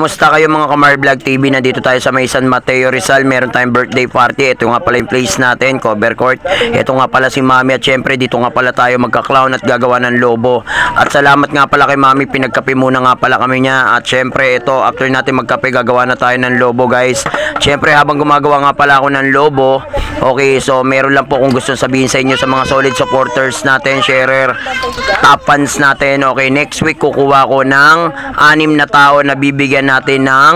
Kamusta kayo mga Kamar Vlog TV? Nandito tayo sa may San Mateo Rizal. Meron tayong birthday party. Ito nga pala yung place natin, cover court. Ito nga pala si Mami at syempre dito nga pala tayo magka-clown at gagawa ng lobo. At salamat nga pala kay Mami, pinagkape muna nga pala kami niya. At syempre ito, after natin magkape, gagawa na tayo ng lobo guys. Syempre habang gumagawa nga pala ako ng lobo, okay, so meron lang po kung gusto sabihin sa inyo sa mga solid supporters natin, sharer, top fans natin. Okay, next week kukuha ko ng 6 na tao na bibigyan natin ng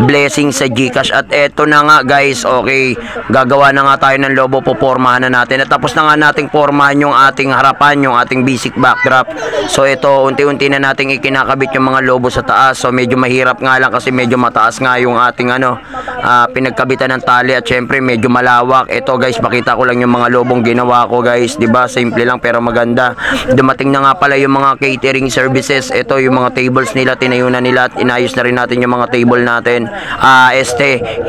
blessing sa GCash. At eto na nga guys, okay, gagawa na nga tayo ng lobo, popormahan na natin. At tapos na nga nating pormahan yung ating harapan, yung ating basic backdrop. So ito, unti-unti na nating ikinakabit yung mga lobo sa taas. So medyo mahirap nga lang kasi medyo mataas nga yung ating pinagkabitan ng tali. At syempre medyo malawak. Ito guys, pakita ko lang yung mga lobong ginawa ko guys, diba? Simple lang pero maganda. Dumating na nga pala yung mga catering services. Ito yung mga tables nila, tinayunan nila at inayos na rin natin yung mga table natin.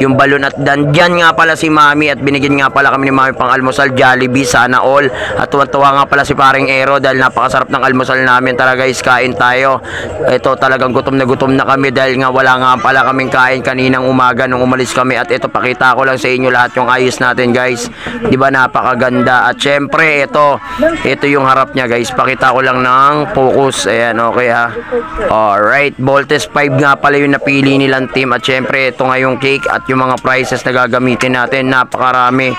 Yung balon at dyan nga pala si Mami at binigyan nga pala kami ni Mami pang almusal, Jollibee, sana all. At tuwa nga pala si paring Ero dahil napakasarap ng almusal namin. Tara guys, kain tayo. Ito talagang gutom na kami dahil nga wala nga pala kaming kain kaninang umaga nung umalis kami. At ito, pakita ko lang sa inyo lahat yung ayos natin guys, diba? Napakaganda. At syempre ito yung harap niya guys, pakita ko lang ng focus. Ayan, okay ha. Alright, Voltes 5 nga pala yung napili nilang team. At syempre ito nga yung cake at yung mga prizes na gagamitin natin, napakarami.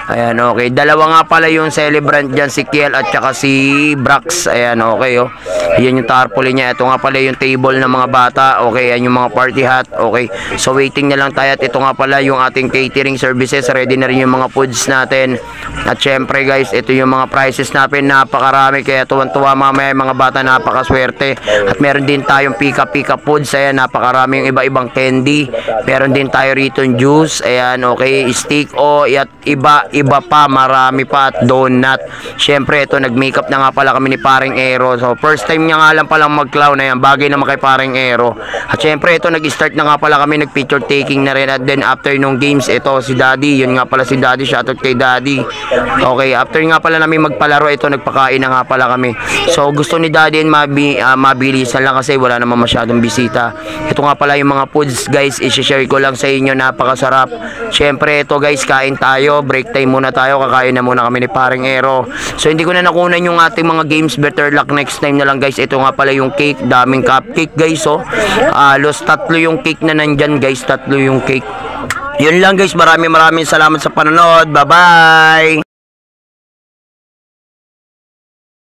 Ayan, okay. Dalawa nga pala yung celebrant dyan, si Kiel at saka si Brax. Ayan, okay, oh. Yan yung tarpaulin niya. Ito nga pala yung table ng mga bata. Okay, yan yung mga party hat. Okay, so waiting na lang tayo. At ito nga pala yung ating catering services. Ready na rin yung mga foods natin. At syempre guys, ito yung mga prices natin. Napakarami. Kaya tuwan-tuwa mamaya yung mga bata, napakaswerte. At meron din tayong pika foods. Ayan, napakarami yung iba-ibang candy. Meron din tayo rito yung juice. Ayan, okay, steak at iba pa, marami pa, at donut. Syempre ito, nag-makeup na nga pala kami ni paring Ero. So first time niya nga lang palang mag-clown. Ayan, bagay naman kay paring Ero. At syempre ito, nag-start na nga pala kami, nag-picture taking na rin. At then after nung games, ito si Daddy, yun nga pala si Daddy, shoutout kay Daddy. Okay, after nga pala namin magpalaro, ito nagpakain na nga pala kami. So gusto ni Daddy mabilisan lang kasi wala naman masyadong bisita. Ito nga pala yung mga foods guys, i-share ko lang sa inyo, napakasarap. Syempre ito guys, kain tayo, break time muna tayo, kakain na muna kami ni paring Ero. So hindi ko na nakunan yung ating mga games, better luck next time na lang guys. Ito nga pala yung cake, daming cupcake guys, oh. Los 3 yung cake na nandyan guys, 3 yung cake. Yun lang guys, maraming salamat sa panonood. Bye bye.